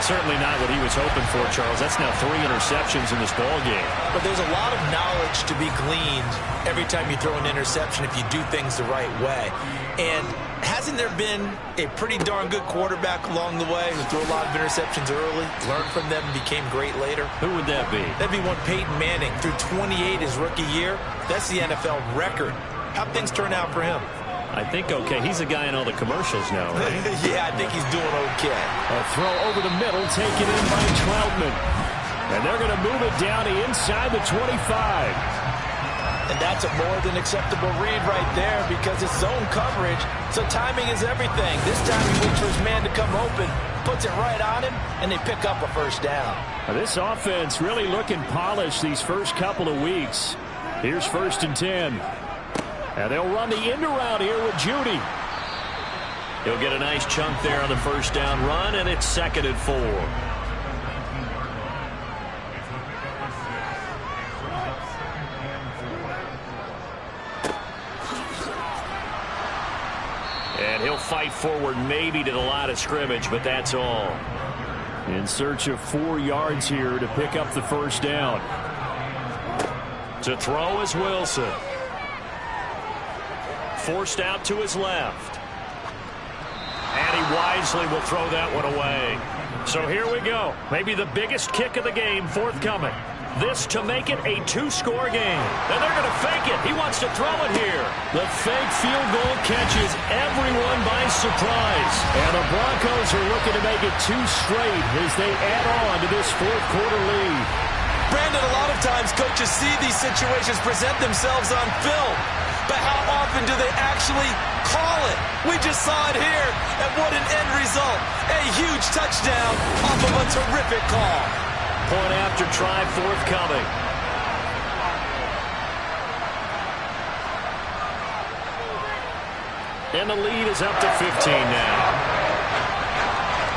Certainly not what he was hoping for, Charles. That's now 3 interceptions in this ball game. But there's a lot of knowledge to be gleaned every time you throw an interception if you do things the right way. And hasn't there been a pretty darn good quarterback along the way who threw a lot of interceptions early, learned from them, and became great later? Who would that be? That'd be one Peyton Manning. Threw 28 his rookie year. That's the NFL record. How'd things turn out for him? I think okay. He's the guy in all the commercials now, right? Yeah, I think he's doing okay. A throw over the middle, taken in by Troutman. And they're going to move it down to inside the 25. And that's a more than acceptable read right there because it's zone coverage, so timing is everything. This time he waits for his man to come open, puts it right on him, and they pick up a first down. Now this offense really looking polished these first couple of weeks. Here's 1st and 10. And they'll run the end around here with Judy. He'll get a nice chunk there on the first down run, and it's 2nd and 4. And he'll fight forward maybe to the line of scrimmage, but that's all. In search of 4 yards here to pick up the first down. To throw is Wilson. Forced out to his left. And he wisely will throw that one away. So here we go. Maybe the biggest kick of the game forthcoming. This to make it a 2-score game. And they're going to fake it. He wants to throw it here. The fake field goal catches everyone by surprise. And the Broncos are looking to make it 2 straight as they add on to this 4th quarter lead. Brandon, a lot of times coaches see these situations present themselves on film. But how often do they actually call it? We just saw it here, and what an end result. A huge touchdown off of a terrific call. Point after try forthcoming. And the lead is up to 15 now.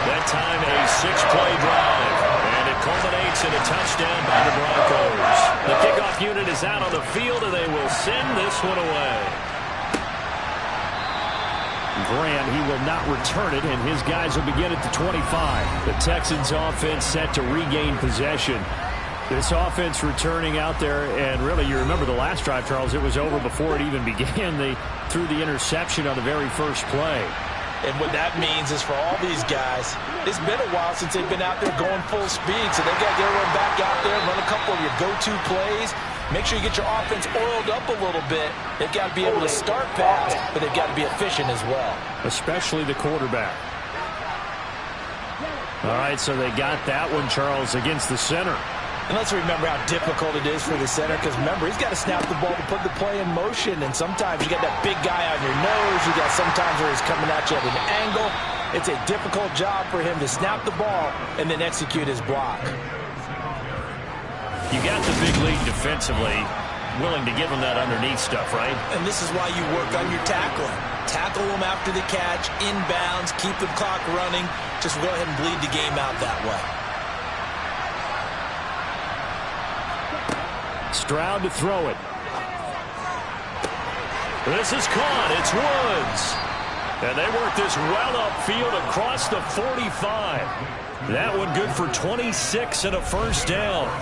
That time a 6-play drive. And it culminates in a touchdown by the Broncos. The kickoff unit is out on the field, and they will send this one away. Grant, he will not return it, and his guys will begin at the 25. The Texans offense set to regain possession. This offense returning out there, and really, you remember the last drive, Charles, it was over before it even began. They threw the interception on the very first play. And what that means is for all these guys, it's been a while since they've been out there going full speed, so they've got to get everyone back out there, run a couple of your go-to plays. Make sure you get your offense oiled up a little bit. They've got to be able to start fast, but they've got to be efficient as well. Especially the quarterback. All right, so they got that one, Charles, against the center. And let's remember how difficult it is for the center, because remember, he's got to snap the ball to put the play in motion, and sometimes you got that big guy on your nose. You got sometimes where he's coming at you at an angle. It's a difficult job for him to snap the ball and then execute his block. You got the big lead defensively, willing to give him that underneath stuff, right? And this is why you work on your tackling. Tackle them after the catch, inbounds, keep the clock running. Just go ahead and bleed the game out that way. Stroud to throw it. This is caught. It's Woods. And they work this well upfield across the 45. That one good for 26 and a first down.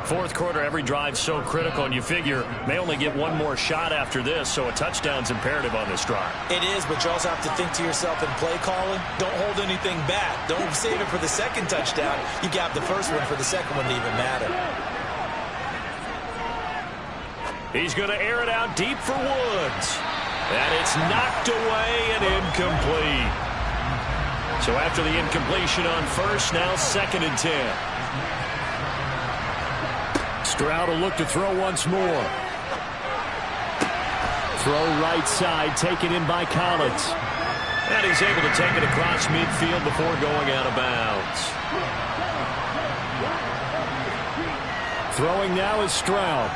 4th quarter, every drive so critical, and you figure may only get one more shot after this, so a touchdown's imperative on this drive. It is, but you also have to think to yourself in play calling, don't hold anything back. Don't save it for the second touchdown. You got the first one for the second one to even matter. He's going to air it out deep for Woods. And it's knocked away and incomplete. So after the incompletion on first, now 2nd and 10. Stroud will look to throw once more. Throw right side, taken in by Collins. And he's able to take it across midfield before going out of bounds. Throwing now is Stroud.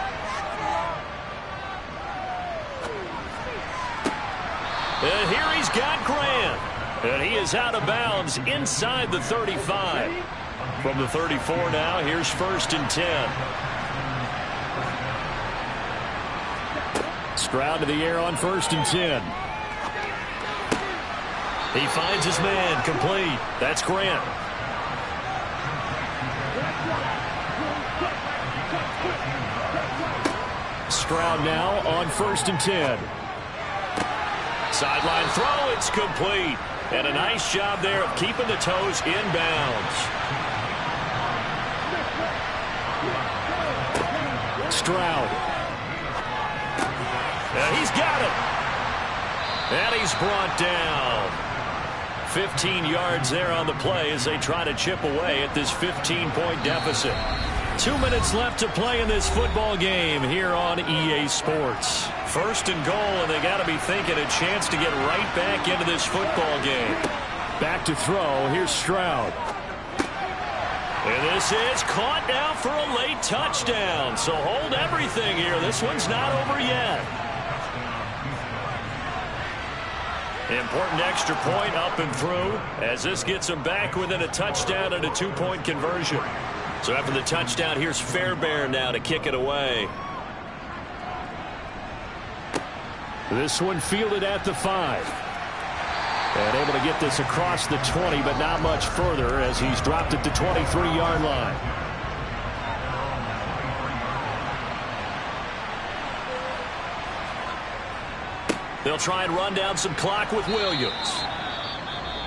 And here he's got Grant. And he is out of bounds inside the 35. From the 34 now, here's 1st and 10. Stroud to the air on 1st and 10. He finds his man, complete. That's Grant. Stroud now on 1st and 10. Sideline throw, it's complete. And a nice job there of keeping the toes inbounds. Stroud. And he's got it. And he's brought down. 15 yards there on the play as they try to chip away at this 15-point deficit. 2 minutes left to play in this football game here on EA Sports. 1st and goal, and they got to be thinking a chance to get right back into this football game. Back to throw. Here's Stroud. And this is caught now for a late touchdown. So hold everything here. This one's not over yet. Important extra point up and through as this gets them back within a touchdown and a 2-point conversion. So after the touchdown, here's Fairbairn now to kick it away. This one fielded at the 5. And able to get this across the 20, but not much further as he's dropped at the 23-yard line. They'll try and run down some clock with Williams.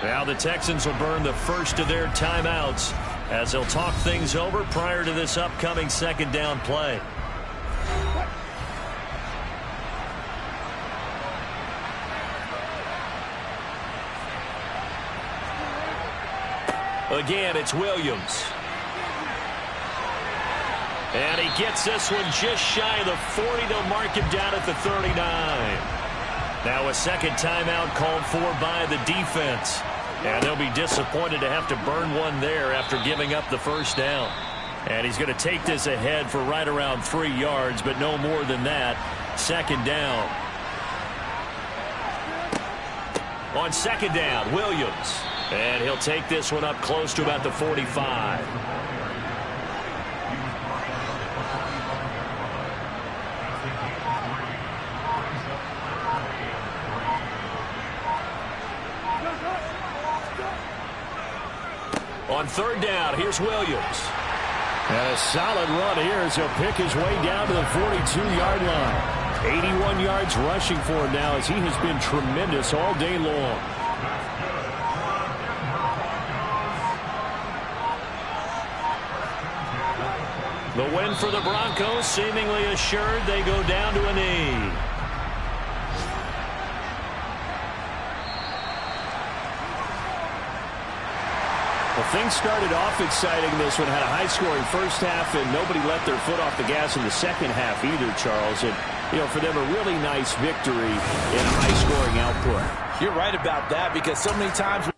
Now the Texans will burn the first of their timeouts as they'll talk things over prior to this upcoming 2nd down play. Again, it's Williams. And he gets this one just shy of the 40. They'll mark him down at the 39. Now a 2nd timeout called for by the defense. And they'll be disappointed to have to burn one there after giving up the 1st down. And he's going to take this ahead for right around 3 yards, but no more than that. 2nd down. On 2nd down, Williams. And he'll take this one up close to about the 45. On 3rd down, here's Williams. And a solid run here as he'll pick his way down to the 42-yard line. 81 yards rushing for him now as he has been tremendous all day long. The win for the Broncos seemingly assured. They go down to a knee. Well, things started off exciting. This one had a high-scoring first half, and nobody let their foot off the gas in the second half either, Charles. And, you know, for them, a really nice victory in a high-scoring output. You're right about that because so many times